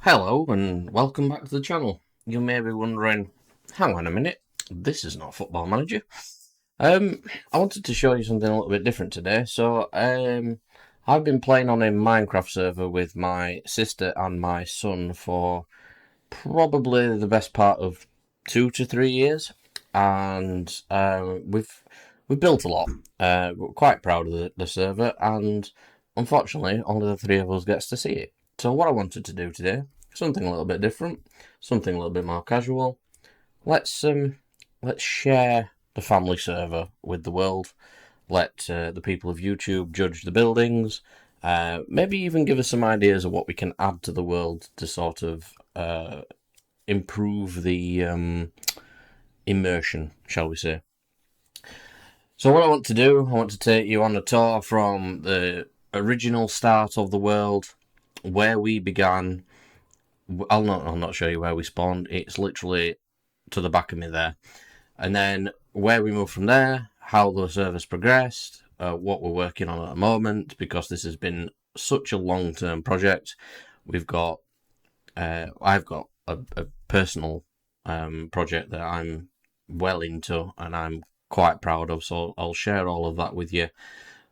Hello and welcome back to the channel. You may be wondering, hang on a minute, this is not Football Manager. I wanted to show you something a little bit different today. I've been playing on a Minecraft server with my sister and my son for probably the best part of 2 to 3 years, and we've built a lot. We're quite proud of the server, and unfortunately, only the three of us gets to see it. So what I wanted to do today, something a little bit different, something a little bit more casual. Let's share the family server with the world. Let the people of YouTube judge the buildings. Maybe even give us some ideas of what we can add to the world to sort of improve the immersion, shall we say. So what I want to do, I want to take you on a tour from the original start of the world, where we began. I'll not show you where we spawned. It's literally to the back of me there. And then where we moved from there, how the server's progressed, what we're working on at the moment, because this has been such a long-term project. I've got a personal project that I'm well into and I'm quite proud of, so I'll share all of that with you.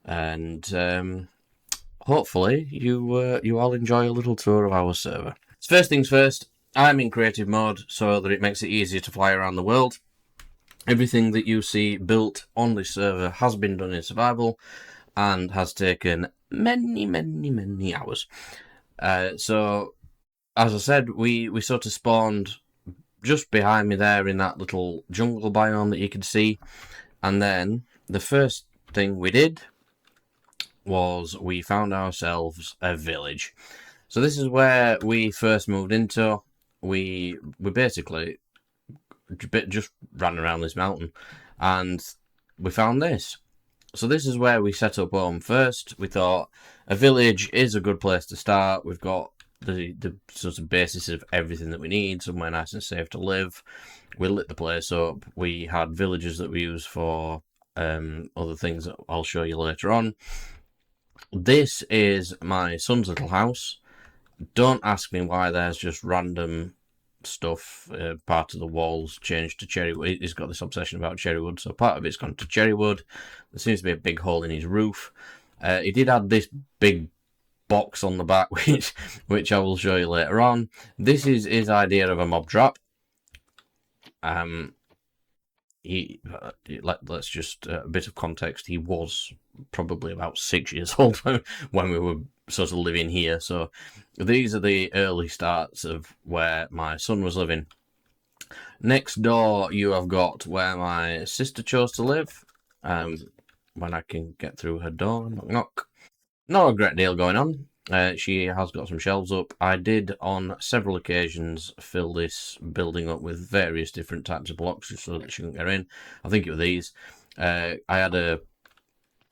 And hopefully you all enjoy a little tour of our server. So first things first, I'm in creative mode so that it makes it easier to fly around the world. Everything that you see built on this server has been done in survival and has taken many hours. So, as I said, we sort of spawned just behind me there in that little jungle biome that you can see. And then the first thing we did was we found ourselves a village. So this is where we first moved into. We basically just ran around this mountain and we found this. So this is where we set up home first. We thought a village is a good place to start. We've got the sort of basis of everything that we need, somewhere nice and safe to live. We lit the place up. We had villagers that we use for other things that I'll show you later on. This is my son's little house. Don't ask me why there's just random stuff. Part of the walls changed to cherry wood. He's got this obsession about cherry wood, so part of it's gone to cherry wood. There seems to be a big hole in his roof. He did add this big box on the back, which I will show you later on. This is his idea of a mob trap. Let's just a bit of context. He was probably about 6 years old when we were sort of living here. So these are the early starts of where my son was living. Next door, you have got where my sister chose to live. When I can get through her door, knock knock. Not a great deal going on. She has got some shelves up. I did on several occasions fill this building up with various different types of blocks so that she couldn't get in. I think it was these. I had a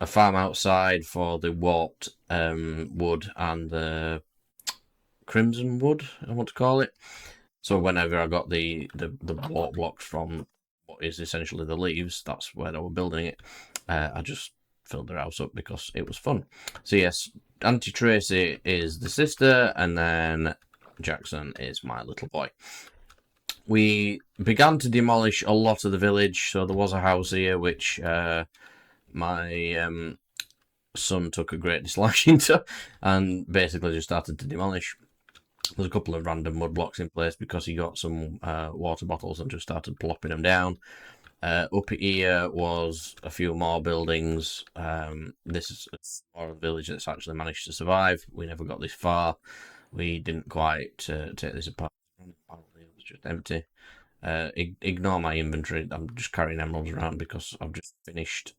farm outside for the warped wood and the crimson wood, I want to call it. So whenever I got the warp blocks from what is essentially the leaves, that's where they were building it. I just filled their house up because it was fun. So yes, Auntie Tracy is the sister, and then Jackson is my little boy. We began to demolish a lot of the village, so there was a house here which my son took a great disliking to, and basically just started to demolish. There's a couple of random mud blocks in place because he got some water bottles and just started plopping them down. Up here was a few more buildings. This is a village that's actually managed to survive. We never got this far. We didn't quite take this apart. Apparently it was just empty. Ignore my inventory. I'm just carrying emeralds around because I've just finished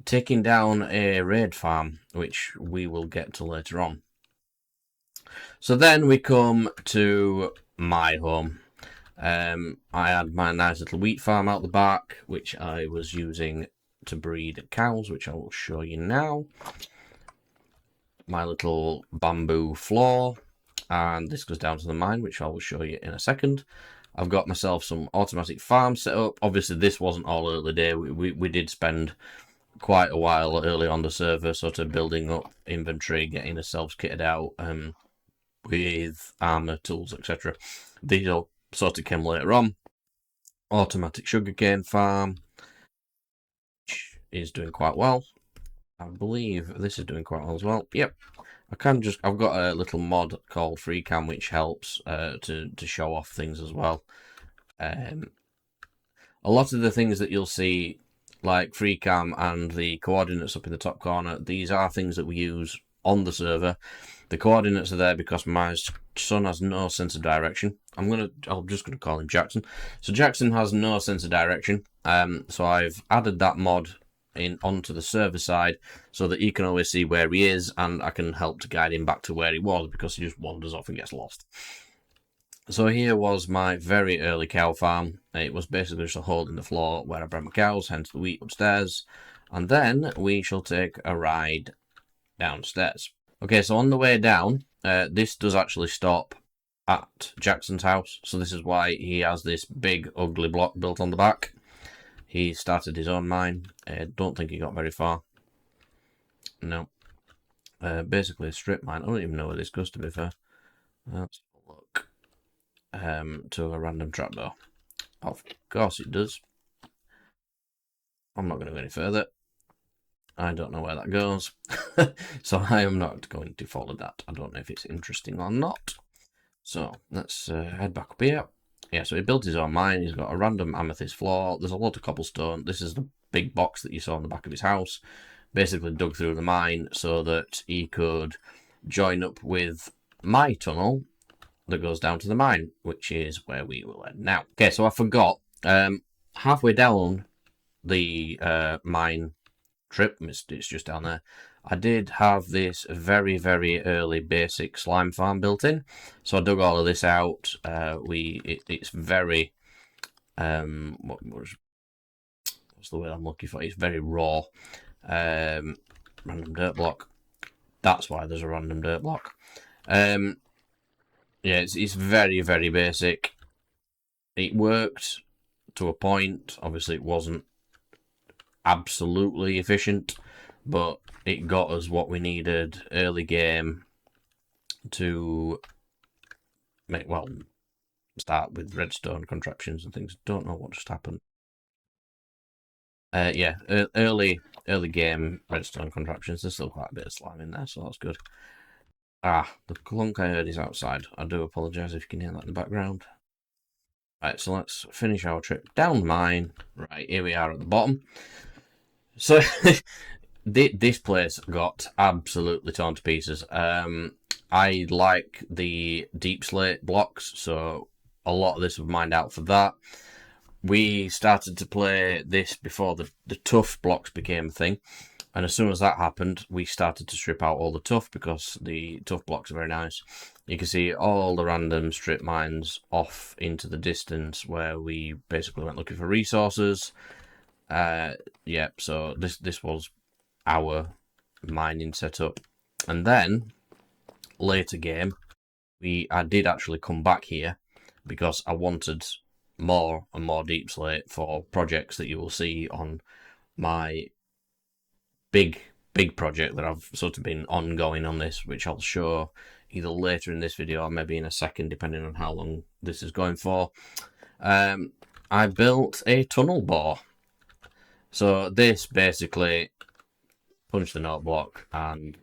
taking down a raid farm, which we will get to later on. So then we come to my home. I had my nice little wheat farm out the back, which I was using to breed cows, which I will show you now. My little bamboo floor, and this goes down to the mine, which I will show you in a second. I've got myself some automatic farms set up. Obviously, this wasn't all early day. We did spend quite a while early on the server, sort of building up inventory, getting ourselves kitted out. with armour, tools, etc. These all sort of came later on. Automatic sugarcane farm, which is doing quite well. I believe this is doing quite well as well. Yep. I've got a little mod called FreeCam which helps to show off things as well. A lot of the things that you'll see, like FreeCam and the coordinates up in the top corner, these are things that we use on the server. The coordinates are there because my son has no sense of direction. I'm just gonna call him Jackson. So Jackson has no sense of direction. So I've added that mod onto the server side so that he can always see where he is, and I can help to guide him back to where he was because he just wanders off and gets lost. So here was my very early cow farm. It was basically just a hole in the floor where I bred my cows, hence the wheat upstairs. And then we shall take a ride downstairs. Okay, so on the way down, this does actually stop at Jackson's house. So this is why he has this big ugly block built on the back. He started his own mine. I don't think he got very far. No. Basically a strip mine. I don't even know where this goes, to be fair. Let's have a look. To a random trapdoor. Of course it does. I'm not going to go any further. I don't know where that goes. So I am not going to follow that. I don't know if it's interesting or not. So let's head back up here. Yeah, so he built his own mine. He's got a random amethyst floor. There's a lot of cobblestone. This is the big box that you saw on the back of his house. Basically dug through the mine so that he could join up with my tunnel that goes down to the mine, which is where we will head now. Okay, so I forgot. Halfway down the mine trip, it's just down there, I did have this very, very early basic slime farm built in. So I dug all of this out. It's very what's the word I'm looking for? It's very raw. Random dirt block. That's why there's a random dirt block. Yeah, it's very, very basic. It worked to a point. Obviously, it wasn't absolutely efficient, but it got us what we needed early game to start with redstone contraptions and things. Don't know what just happened. Yeah, early game redstone contraptions. There's still quite a bit of slime in there, so that's good. The clunk I heard is outside. I do apologise if you can hear that in the background. Right, so let's finish our trip down the mine. Right, here we are at the bottom. So this place got absolutely torn to pieces. I like the deep slate blocks, so a lot of this was mined out for that. We started to play this before the tough blocks became a thing. And as soon as that happened, we started to strip out all the tough because the tough blocks are very nice. You can see all the random strip mines off into the distance where we basically went looking for resources. Yeah, so this was our mining setup. And then, later game, I did actually come back here because I wanted more and more deep slate for projects that you will see on my big project that I've sort of been ongoing on this, which I'll show either later in this video or maybe in a second, depending on how long this is going for. I built a tunnel bore. So this basically punch the note block and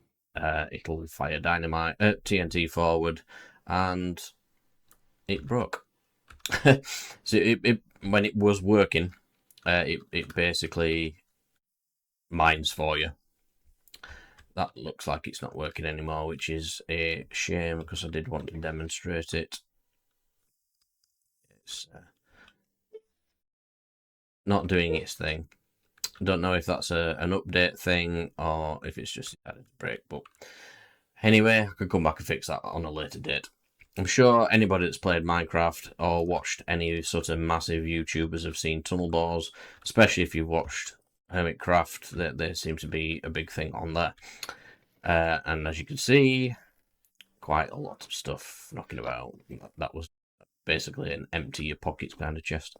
it'll fire dynamite TNT forward, and it broke. So it when it was working, it basically mines for you. That looks like it's not working anymore, which is a shame because I did want to demonstrate it. It's not doing its thing. Don't know if that's an update thing or if it's just a break, but anyway, I could come back and fix that on a later date. I'm sure anybody that's played Minecraft or watched any sort of massive YouTubers have seen tunnel bores, especially if you've watched Hermitcraft. There seems to be a big thing on there. And as you can see, quite a lot of stuff knocking about. That was basically an empty your pockets kind of chest.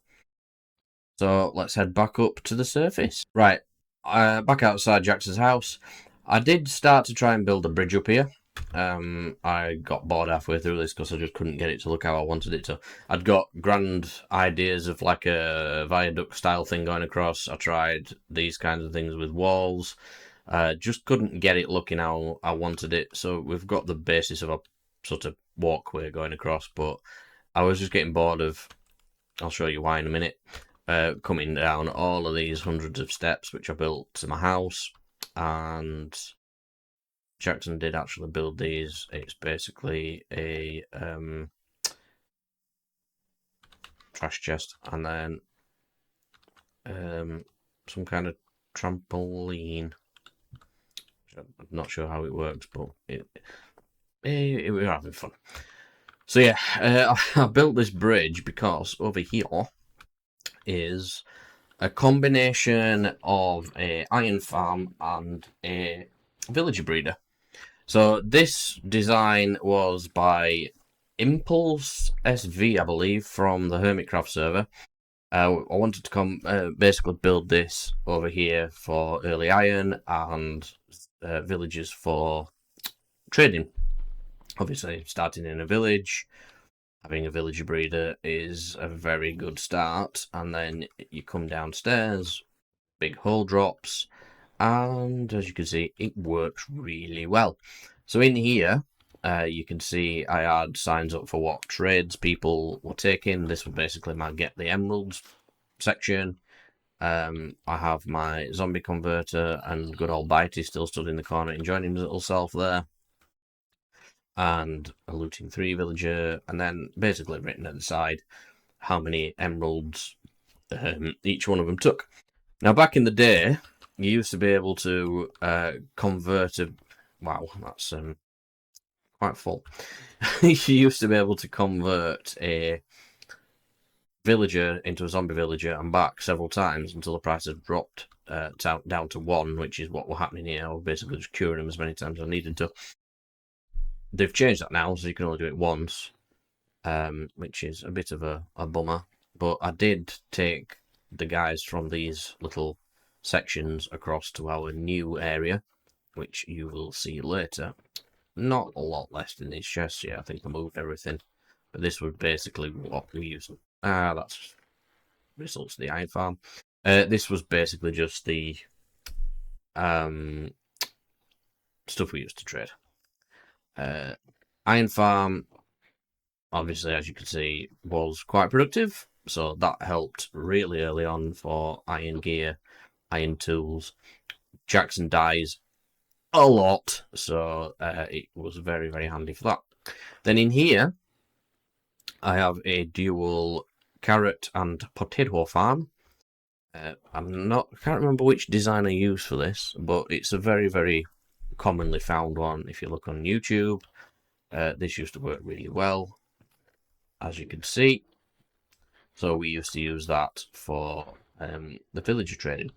So let's head back up to the surface. Right, back outside Jackson's house. I did start to try and build a bridge up here. I got bored halfway through this because I just couldn't get it to look how I wanted it to. I'd got grand ideas of like a viaduct style thing going across. I tried these kinds of things with walls. Just couldn't get it looking how I wanted it. So we've got the basis of a sort of walkway going across, but I was just getting bored of, I'll show you why in a minute, coming down all of these hundreds of steps which I built to my house. And Jackson did actually build these. It's basically a trash chest and then some kind of trampoline. I'm not sure how it works, but we were having fun. So yeah, I built this bridge because over here is a combination of a iron farm and a villager breeder. So this design was by Impulse SV, I believe, from the Hermitcraft server. I wanted to come basically build this over here for early iron and villages for trading. Obviously, starting in a village, having a villager breeder is a very good start, and then you come downstairs, big hull drops, and as you can see, it works really well. So in here, you can see I had signs up for what trades people were taking. This was basically my get the emeralds section. I have my zombie converter and good old Bitey still stood in the corner enjoying his little self there. And a looting 3 villager, and then basically written at the side how many emeralds each one of them took. Now, back in the day, you used to be able to convert a... Wow, that's quite full. You used to be able to convert a villager into a zombie villager and back several times until the price had dropped down to 1, which is what was happening here. I was basically just curing them as many times as I needed to. They've changed that now, so you can only do it once, which is a bit of a bummer. But I did take the guys from these little sections across to our new area, which you will see later. Not a lot left in these chests yet. I think I moved everything. But this was basically what we used. That's results of the iron farm. This was basically just the stuff we used to trade. Iron farm, obviously, as you can see, was quite productive, so that helped really early on for iron gear, iron tools. Jackson dies a lot, so it was very, very handy for that. Then in here, I have a dual carrot and potato farm. I can't remember which design I used for this, but it's a very, very commonly found one if you look on YouTube. This used to work really well, as you can see. So we used to use that for the villager trading.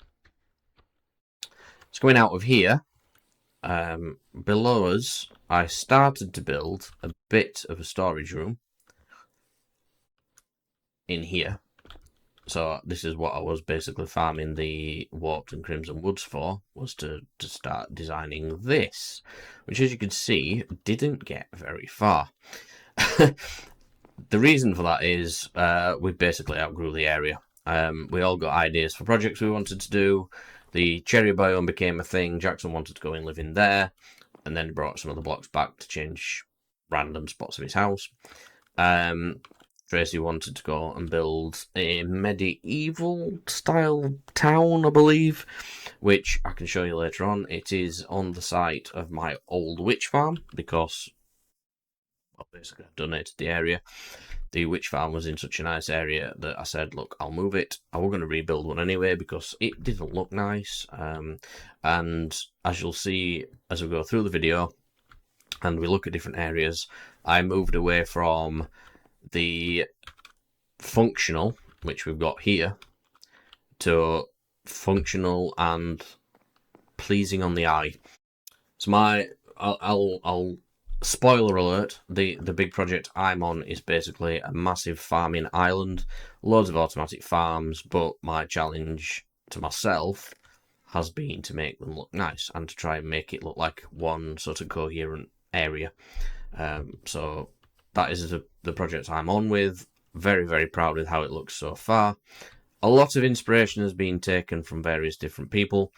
So going out of here, below us, I started to build a bit of a storage room in here. So this is what I was basically farming the Warped and Crimson Woods for, was to start designing this, which, as you can see, didn't get very far. The reason for that is we basically outgrew the area. We all got ideas for projects we wanted to do. The cherry biome became a thing. Jackson wanted to go and live in there, and then he brought some of the blocks back to change random spots of his house. Tracy wanted to go and build a medieval style town, I believe, which I can show you later on. It is on the site of my old witch farm because, well, basically I've donated the area. The witch farm was in such a nice area that I said, look, I'll move it. I was going to rebuild one anyway because it didn't look nice. And as you'll see as we go through the video and we look at different areas, I moved away from the functional, which we've got here, to functional and pleasing on the eye. So I'll spoiler alert, the big project I'm on is basically a massive farming island, loads of automatic farms, but my challenge to myself has been to make them look nice and to try and make it look like one sort of coherent area. So that is the project I'm on with. Very, very proud with how it looks so far. A lot of inspiration has been taken from various different people.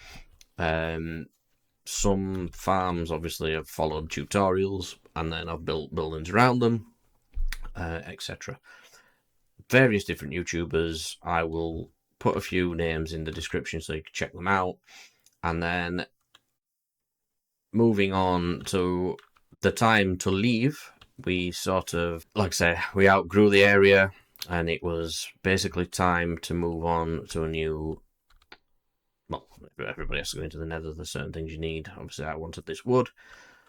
Some farms obviously have followed tutorials, and then I've built buildings around them, etc. Various different YouTubers. I will put a few names in the description so you can check them out. And then moving on to the time to leave, we sort of, like I say, we outgrew the area, and it was basically time to move on to a new. Well, everybody has to go into the nether. There's certain things you need. Obviously, I wanted this wood,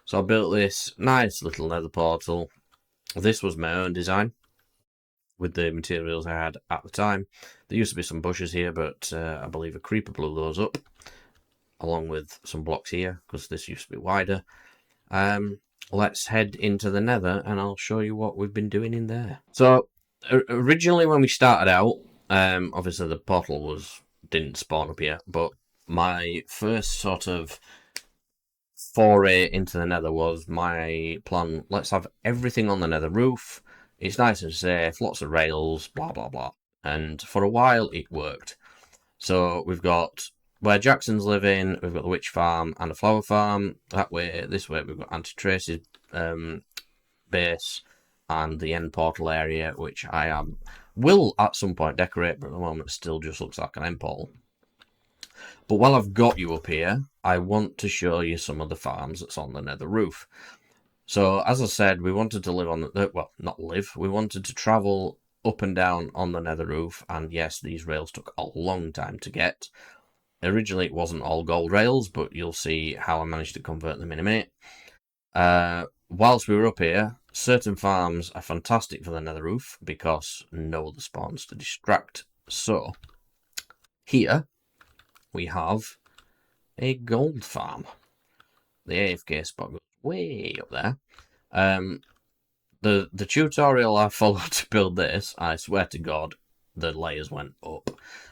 so I built this nice little nether portal. This was my own design with the materials I had at the time. There used to be some bushes here, but I believe a creeper blew those up, along with some blocks here, because this used to be wider. Let's head into the nether, and I'll show you what we've been doing in there. So, originally when we started out, obviously the portal didn't spawn up here, but my first sort of foray into the nether was my plan. Let's have everything on the nether roof. It's nice and safe, lots of rails, blah blah blah. And for a while it worked. So we've got where Jackson's living, we've got the witch farm and a flower farm. This way we've got Anti-Trace's base and the end portal area, which I will at some point decorate, but at the moment still just looks like an end portal. But while I've got you up here, I want to show you some of the farms that's on the nether roof. So, as I said, we wanted to live on the... Well, not live. We wanted to travel up and down on the nether roof. And yes, these rails took a long time to get. Originally, it wasn't all gold rails, but you'll see how I managed to convert them in a minute. Whilst we were up here, certain farms are fantastic for the nether roof because no other spawns to distract. So, here we have a gold farm. The AFK spot goes way up there. The tutorial I followed to build this, I swear to God, the layers went up.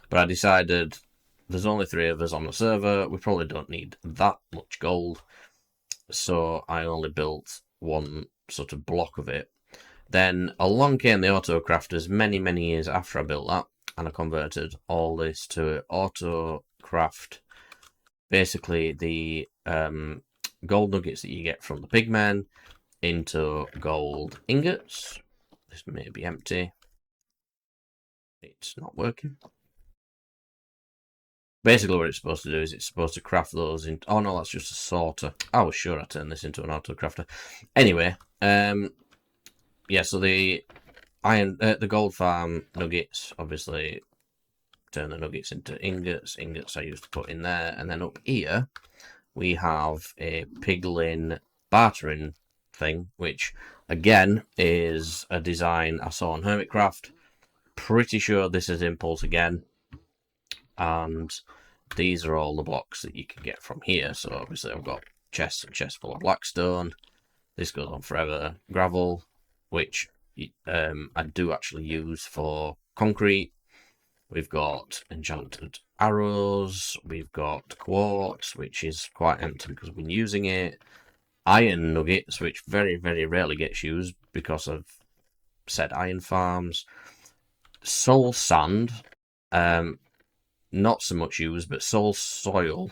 But I decided there's only 3 of us on the server. We probably don't need that much gold. So I only built one sort of block of it. Then along came the auto crafters many, many years after I built that. And I converted all this to auto craft. Basically, the gold nuggets that you get from the pigmen into gold ingots. This may be empty. It's not working. Basically, what it's supposed to do is it's supposed to craft those in. Oh no, that's just a sorter. I was sure I turned this into an auto crafter. Anyway, yeah. So the gold farm nuggets, obviously, turn the nuggets into ingots. Ingots I used to put in there, and then up here we have a piglin bartering thing, which again is a design I saw on Hermitcraft. Pretty sure this is Impulse again, and these are all the blocks that you can get from here. So obviously I've got chests and chests full of blackstone. This goes on forever. Gravel, which I do actually use for concrete. We've got enchanted arrows. We've got quartz, which is quite empty because we've been using it. Iron nuggets, which very, very rarely gets used because of said iron farms. Soul sand, not so much used, but soul soil.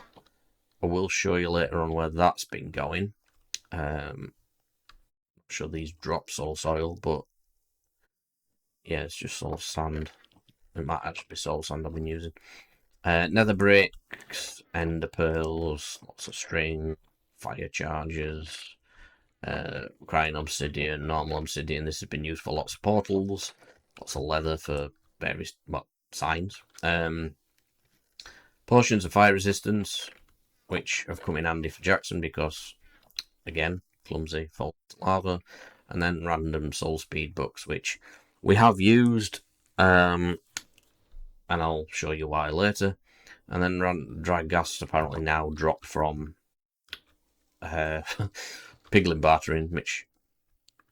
I will show you later on where that's been going. I'm sure these drop soul soil, but yeah, it's just soul sand. It might actually be soul sand I've been using. Nether bricks, ender pearls, lots of string, fire charges, crying obsidian, normal obsidian. This has been used for lots of portals, lots of leather for various signs. Potions of fire resistance, which have come in handy for Jackson because, again, clumsy, falls to lava, and then random soul speed books, which we have used. And I'll show you why later. And then dry gas apparently now dropped from piglin bartering, which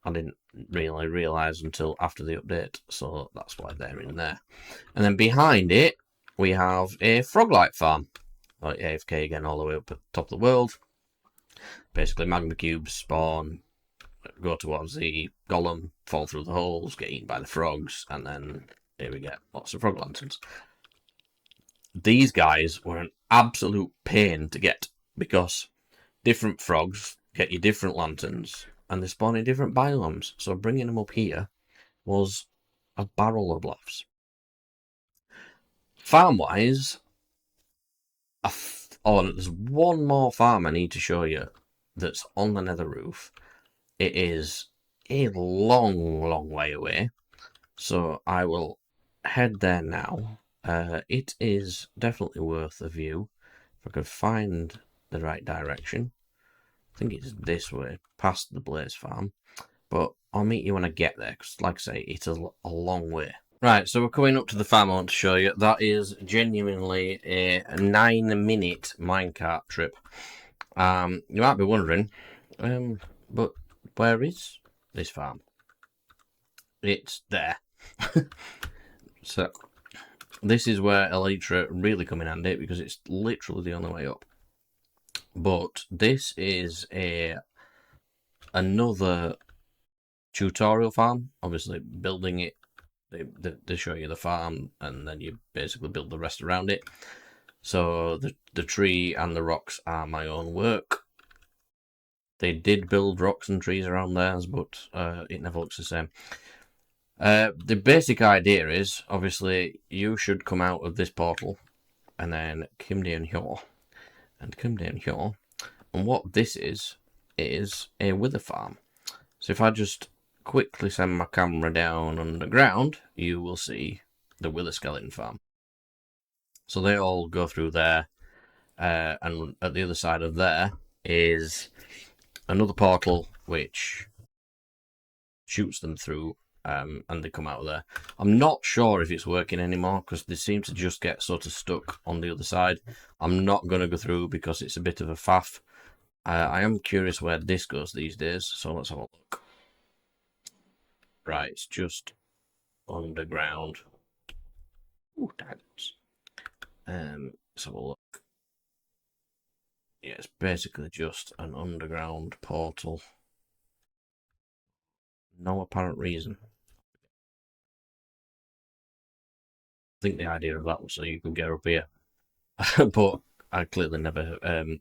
I didn't really realise until after the update, so that's why they're in there. And then behind it, we have a froglight farm, like AFK again, all the way up at the top of the world. Basically, magma cubes spawn, go towards the golem, fall through the holes, get eaten by the frogs, and then here we get lots of frog lanterns. These guys were an absolute pain to get because different frogs get you different lanterns and they spawn in different biomes. So bringing them up here was a barrel of laughs. Farm-wise, there's one more farm I need to show you that's on the nether roof. It is a long, long way away, so I will head there now. It is definitely worth a view. If I could find the right direction. I think it's this way, past the Blaze Farm. But I'll meet you when I get there, because like I say, it's a long way. Right, so we're coming up to the farm I want to show you. That is genuinely a 9-minute minecart trip. You might be wondering, but where is this farm? It's there. So, this is where Elytra really come in handy, because it's literally the only way up. But this is another tutorial farm. Obviously, building it, they show you the farm, and then you basically build the rest around it. So the tree and the rocks are my own work. They did build rocks and trees around theirs, but it never looks the same. The basic idea is, obviously, you should come out of this portal and then come down here and come down here. And what this is a wither farm. So if I just quickly send my camera down underground, you will see the wither skeleton farm. So they all go through there, and at the other side of there is another portal which shoots them through, and they come out of there. I'm not sure if it's working anymore because they seem to just get sort of stuck on the other side. I'm not going to go through because it's a bit of a faff. I am curious where this goes these days, so let's have a look. Right, it's just underground. Ooh, diamonds. Let's have a look. Yeah, it's basically just an underground portal. No apparent reason. I think the idea of that was so you could get up here. But I clearly never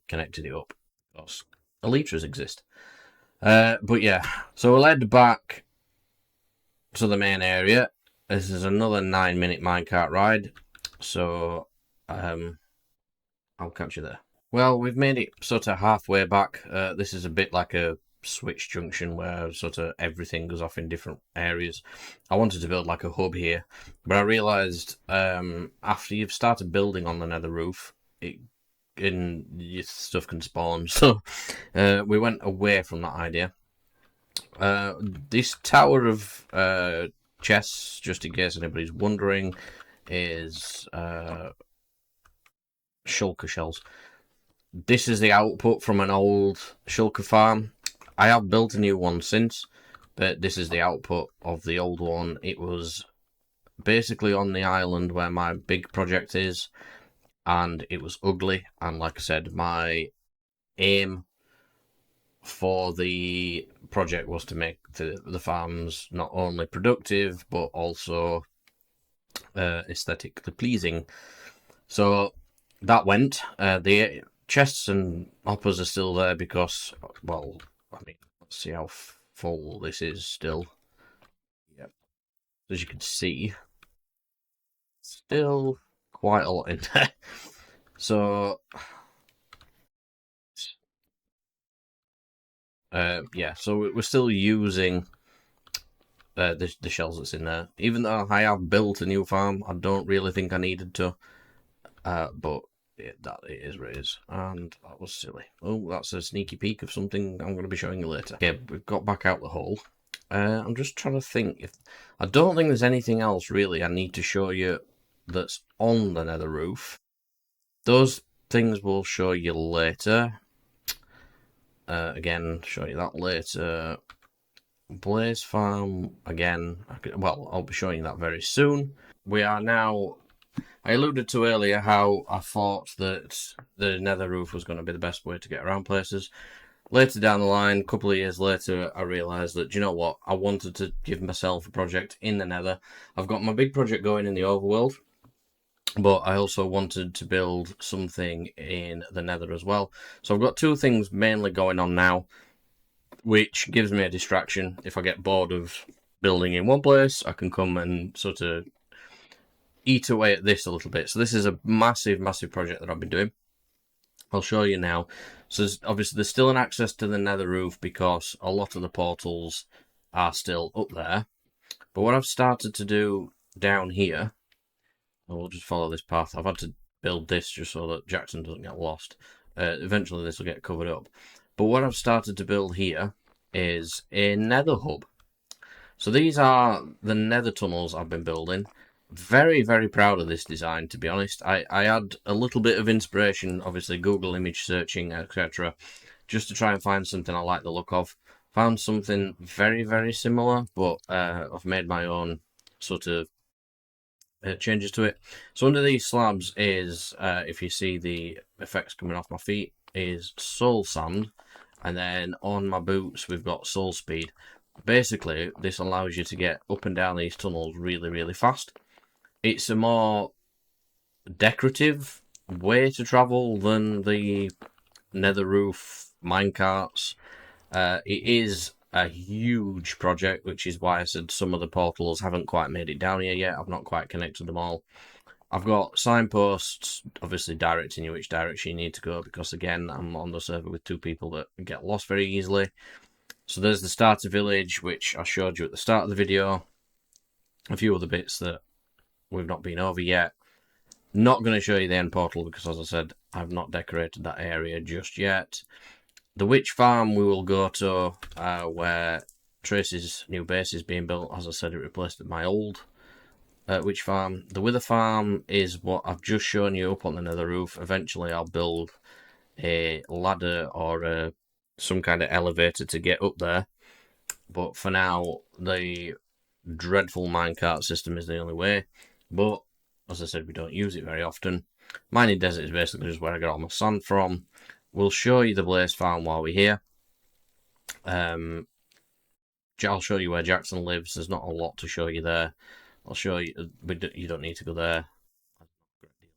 connected it up. Because Elytras exist. But yeah, so we'll head back to the main area. This is another 9-minute minecart ride. So I'll catch you there. Well, we've made it sort of halfway back. This is a bit like a switch junction where sort of everything goes off in different areas. I wanted to build like a hub here, but I realised after you've started building on the nether roof, your stuff can spawn. So we went away from that idea. This tower of chests, just in case anybody's wondering, is shulker shells. This is the output from an old shulker farm. I have built a new one since, but this is the output of the old one. It was basically on the island where my big project is, and it was ugly. And like I said, my aim for the project was to make the farms not only productive, but also aesthetically pleasing. So that went. The chests and hoppers are still there because, well, I mean, let's see how full this is still. Yep. As you can see, still quite a lot in there. So, yeah, so we're still using the shells that's in there. Even though I have built a new farm, I don't really think I needed to. But that it is what it is, and that was silly. Oh, that's a sneaky peek of something I'm going to be showing you later. Okay, we've got back out the hole. I'm just trying to think if I don't think there's anything else really I need to show you that's on the nether roof. Those things we'll show you later. Again, show you that later. Blaze Farm again. I'll be showing you that very soon. We are now. I alluded to earlier how I thought that the nether roof was going to be the best way to get around places. Later down the line, a couple of years later, I realised that, do you know what? I wanted to give myself a project in the Nether. I've got my big project going in the overworld, but I also wanted to build something in the Nether as well. So I've got two things mainly going on now, which gives me a distraction. If I get bored of building in one place, I can come and sort of eat away at this a little bit. So this is a massive, massive project that I've been doing. I'll show you now. So obviously there's still an access to the Nether roof because a lot of the portals are still up there. But what I've started to do down here, we'll just follow this path. I've had to build this just so that Jackson doesn't get lost. Eventually this will get covered up. But what I've started to build here is a Nether hub. So these are the Nether tunnels I've been building. Very, very proud of this design, to be honest. I had a little bit of inspiration, obviously Google image searching, etc., just to try and find something I like the look of. Found something very, very similar, but I've made my own sort of changes to it. So under these slabs is, if you see the effects coming off my feet, is soul sand, and then on my boots we've got soul speed. Basically, this allows you to get up and down these tunnels really, really fast. It's a more decorative way to travel than the Nether roof minecarts. It is a huge project, which is why I said some of the portals haven't quite made it down here yet. I've not quite connected them all. I've got signposts, obviously directing you which direction you need to go, because again, I'm on the server with two people that get lost very easily. So there's the starter village, which I showed you at the start of the video. A few other bits that we've not been over yet. Not going to show you the end portal because, as I said, I've not decorated that area just yet. The witch farm we will go to, where Tracy's new base is being built. As I said, it replaced my old witch farm. The wither farm is what I've just shown you up on the Nether roof. Eventually I'll build a ladder or some kind of elevator to get up there. But for now, the dreadful minecart system is the only way. But, as I said, we don't use it very often. Mining Desert is basically just where I get all my sand from. We'll show you the Blaze Farm while we're here. I'll show you where Jackson lives. There's not a lot to show you there. I'll show you. You don't need to go there.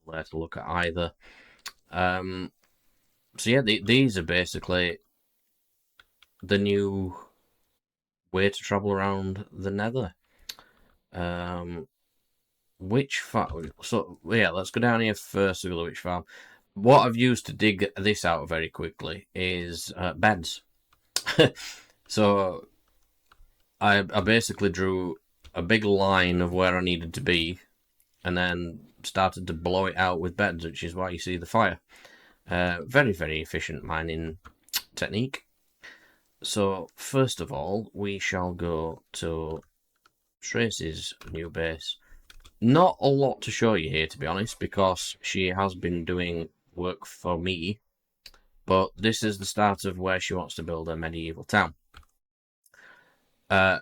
There to look at either. So yeah, these are basically the new way to travel around the Nether. Witch farm. So yeah, let's go down here first to the witch farm. What I've used to dig this out very quickly is beds. So I basically drew a big line of where I needed to be, and then started to blow it out with beds, which is why you see the fire. Very, very efficient mining technique. So first of all, we shall go to Tracy's new base. Not a lot to show you here, to be honest, because she has been doing work for me, but this is the start of where she wants to build a medieval town.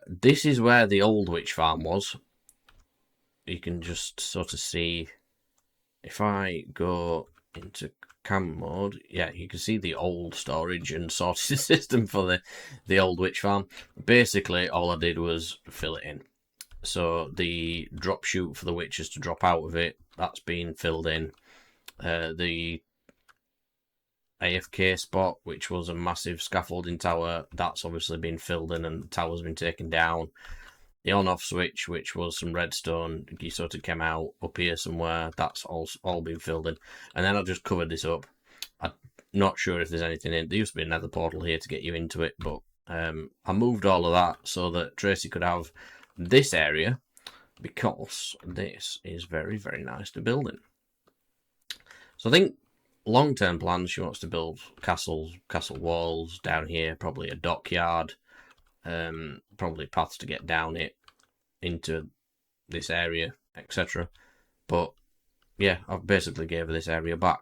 This is where the old witch farm was. You can just sort of see, if I go into cam mode, yeah, you can see the old storage and sorting system for the old witch farm. Basically, all I did was fill it in. So the drop chute for the witches to drop out of it, that's been filled in. The AFK spot, which was a massive scaffolding tower, that's obviously been filled in and the tower's been taken down. The on-off switch, which was some redstone, you sort of came out up here somewhere, that's all been filled in. And then I just covered this up. I'm not sure if there's anything in. There used to be another portal here to get you into it, but I moved all of that so that Tracy could have this area, because this is very, very nice to build in. So I think long-term plans, she wants to build castles, castle walls down here, probably a dockyard, probably paths to get down it into this area, etc. But yeah, I've basically gave her this area back.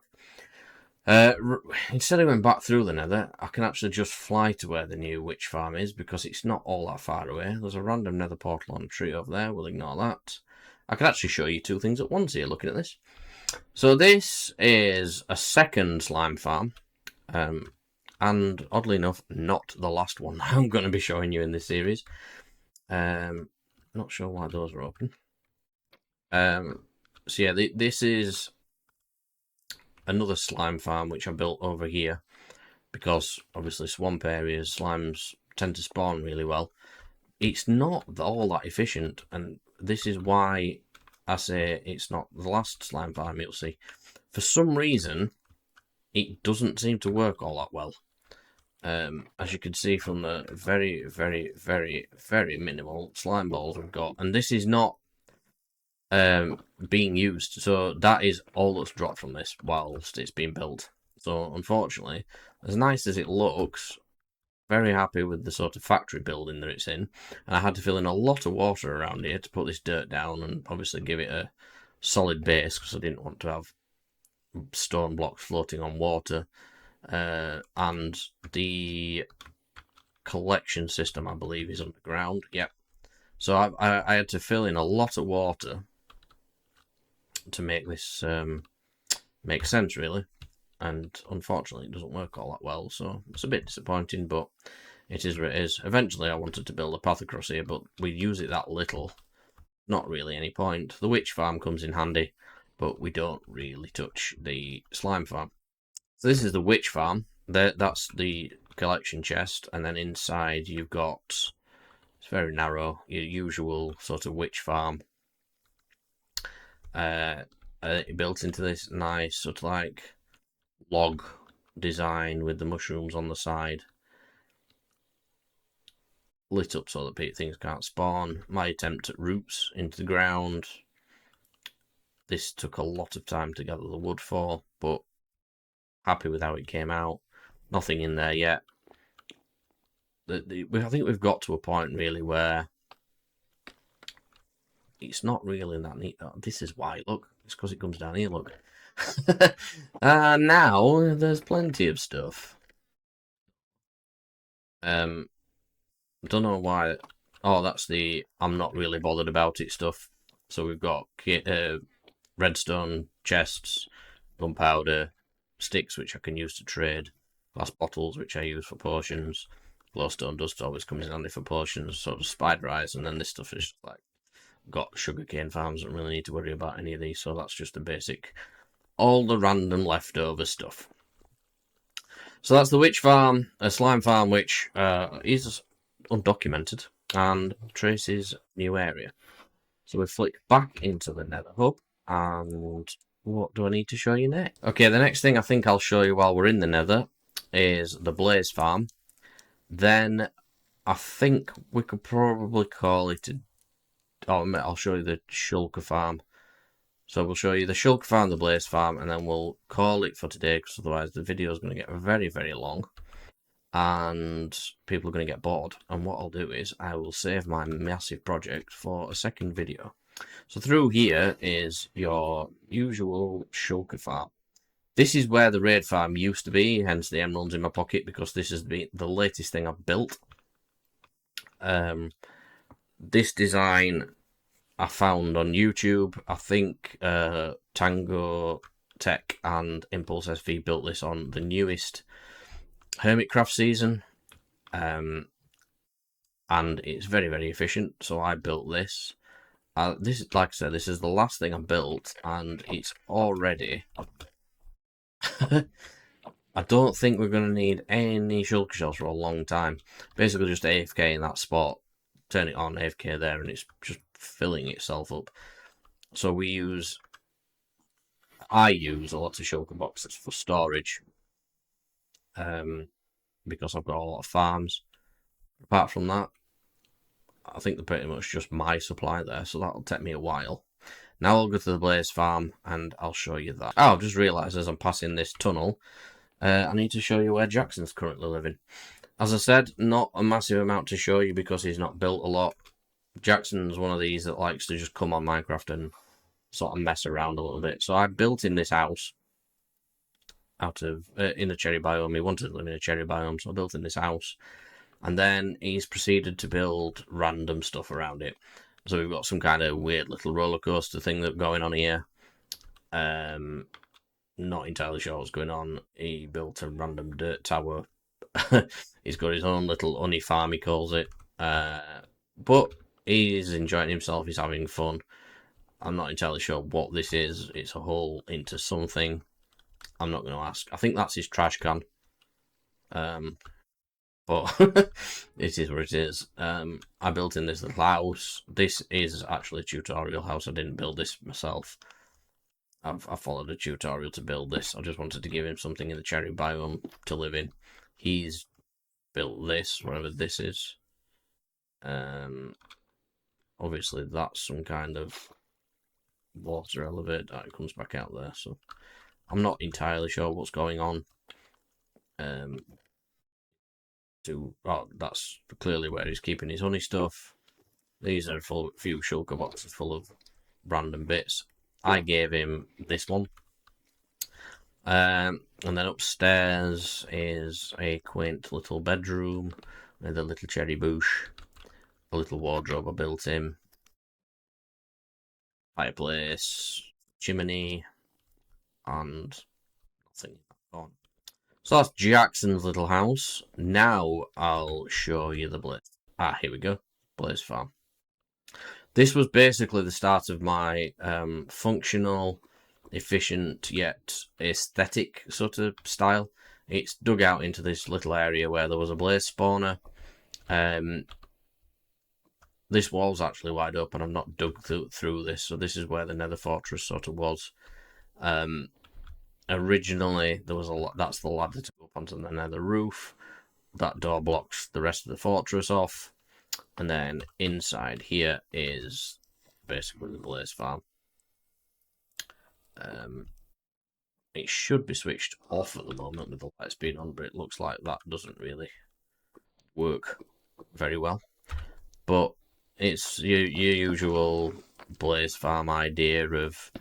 Instead of going back through the Nether, I can actually just fly to where the new witch farm is, because it's not all that far away. There's a random Nether portal on a tree over there. We'll ignore that. I can actually show you two things at once here looking at this. So this is a second slime farm. and oddly enough, not the last one I'm going to be showing you in this series. Not sure why those are open. So yeah, this is another slime farm which I built over here, because obviously swamp areas, slimes tend to spawn really well. It's not all that efficient, and this is why I say it's not the last slime farm you'll see. For some reason, it doesn't seem to work all that well. As you can see from the very, very, very, very minimal slime balls we've got, and this is not being used, so that is all that's dropped from this whilst it's being built. So unfortunately, as nice as it looks, very happy with the sort of factory building that it's in, and I had to fill in a lot of water around here to put this dirt down and obviously give it a solid base, because I didn't want to have stone blocks floating on water. And the collection system, I believe, is underground. Yep. So I had to fill in a lot of water to make this make sense, really. And unfortunately, it doesn't work all that well, so it's a bit disappointing, but it is what it is. Eventually, I wanted to build a path across here, but we use it that little. Not really any point. The witch farm comes in handy, but we don't really touch the slime farm. So this is the witch farm. That's the collection chest, and then inside you've got, it's very narrow, your usual sort of witch farm. Built into this nice sort of like log design with the mushrooms on the side, lit up so that things can't spawn. My attempt at roots into the ground. This took a lot of time to gather the wood for, but happy with how it came out. Nothing in there yet. I think we've got to a point really where it's not really that neat. This is why, look, it's because it comes down here, look. Now there's plenty of stuff. Don't know why. Oh, that's the I'm not really bothered about it stuff. So we've got redstone chests, gunpowder, sticks which I can use to trade, glass bottles which I use for potions, glowstone dust always comes in handy for potions, sort of spider eyes, and then this stuff is like got sugarcane farms, don't really need to worry about any of these, so that's just the basic, all the random leftover stuff. So that's the witch farm, a slime farm which is undocumented and traces new area. So we flick back into the nether hub, and what do I need to show you next? Okay, the next thing I think I'll show you while we're in the nether is the blaze farm. Then I think we could probably call it I'll show you the shulker farm. So we'll show you the shulker farm, the blaze farm, and then we'll call it for today, because otherwise the video is going to get very, very long and people are going to get bored. And what I'll do is I will save my massive project for a second video. So through here is your usual shulker farm. This is where the raid farm used to be, hence the emeralds in my pocket, because this is the latest thing I've built. This design I found on YouTube. I think Tango Tech and Impulse SV built this on the newest Hermitcraft season. And it's very, very efficient, so I built this. This is, like I said, this is the last thing I built, and it's already... I don't think we're going to need any shulker shells for a long time. Basically just AFK in that spot, turn it on, AFK there, and it's just filling itself up. So I use a lot of shulker boxes for storage, because I've got a lot of farms. Apart from that, I think they're pretty much just my supply there, so that'll take me a while. Now I'll go to the blaze farm and I'll show you that. Oh, I've just realised as I'm passing this tunnel, I need to show you where Jackson's currently living. As I said, not a massive amount to show you because he's not built a lot. Jackson's one of these that likes to just come on Minecraft and sort of mess around a little bit. So I built in this house out of in a cherry biome. He wanted to live in a cherry biome, so I built in this house. And then he's proceeded to build random stuff around it. So we've got some kind of weird little roller coaster thing that's going on here. Not entirely sure what's going on. He built a random dirt tower He's got his own little honey farm, he calls it. But he's enjoying himself, he's having fun. I'm not entirely sure what this is. It's a hole into something. I'm not going to ask. I think that's his trash can. But it is what it is. I built in this little house. This is actually a tutorial house. I didn't build this myself. I followed a tutorial to build this. I just wanted to give him something in the cherry biome to live in. He's built this, whatever this is. Obviously that's some kind of water elevator. It comes back out there, so I'm not entirely sure what's going on. That's clearly where he's keeping his honey stuff. These are a few shulker boxes full of random bits. I gave him this one. And then upstairs is a quaint little bedroom with a little cherry bush, a little wardrobe I built him, fireplace, chimney, and nothing on. So that's Jackson's little house. Now I'll show you the Blaze. Here we go. Blaze Farm. This was basically the start of my functional, efficient, yet aesthetic sort of style. It's dug out into this little area where there was a blaze spawner. This wall's actually wide open. I've not dug through this, so this is where the Nether Fortress sort of was. Originally, there was that's the ladder to go up onto the Nether roof. That door blocks the rest of the fortress off. And then inside here is basically the Blaze Farm. It should be switched off at the moment with the lights being on, but it looks like that doesn't really work very well. But it's your usual Blaze Farm idea of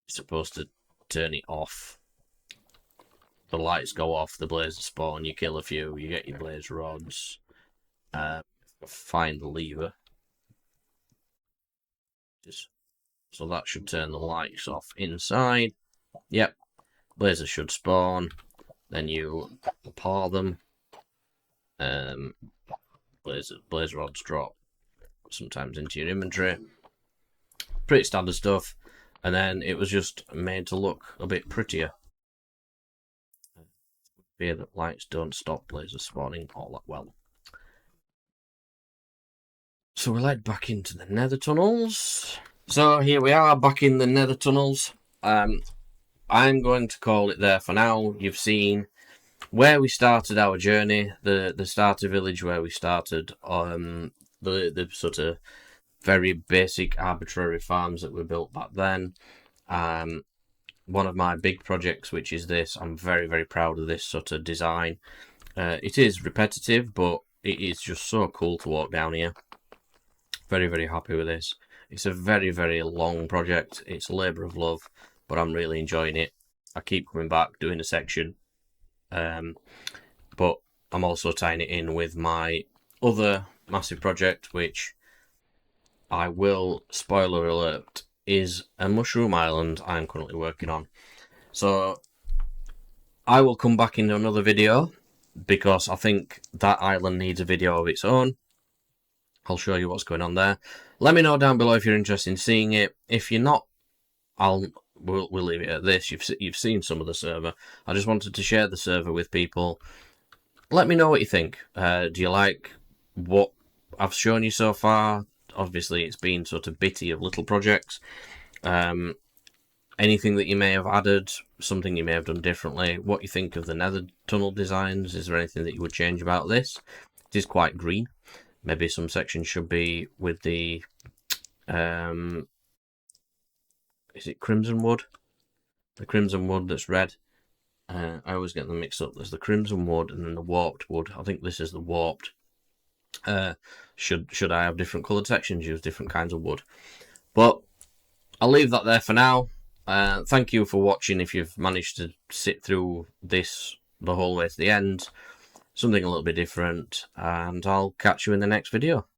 supposed to turn it off. The lights go off, the blazes spawn, you kill a few, you get your blaze rods. Find the lever. So that should turn the lights off inside. Yep, blazes should spawn. Then you pour them. Blaze rods drop sometimes into your inventory. Pretty standard stuff. And then it was just made to look a bit prettier. Fear that lights don't stop blazes spawning all that well. So we're led back into the Nether tunnels. So here we are back in the Nether tunnels. I'm going to call it there for now. You've seen where we started our journey, the starter village where we started, the sort of very basic arbitrary farms that were built back then. One of my big projects, which is this, I'm very, very proud of this sort of design. It is repetitive, but it is just so cool to walk down here. Very, very happy with this. It's a very, very long project. It's a labour of love, but I'm really enjoying it. I keep coming back, doing a section. But I'm also tying it in with my other massive project, which I will, spoiler alert, is a mushroom island I'm currently working on. So I will come back in another video because I think that island needs a video of its own. I'll show you what's going on there. Let me know down below if you're interested in seeing it. If you're not, we'll leave it at this. You've seen some of the server. I just wanted to share the server with people. Let me know what you think. Do you like what I've shown you so far? Obviously, it's been sort of bitty of little projects. Anything that you may have added, something you may have done differently, what you think of the Nether tunnel designs, is there anything that you would change about this? It is quite green. Maybe some sections should be with the, is it crimson wood? The crimson wood that's red. I always get them mixed up. There's the crimson wood and then the warped wood. I think this is the warped. Should I have different coloured sections, use different kinds of wood? But I'll leave that there for now. Thank you for watching if you've managed to sit through this the whole way to the end. Something a little bit different, and I'll catch you in the next video.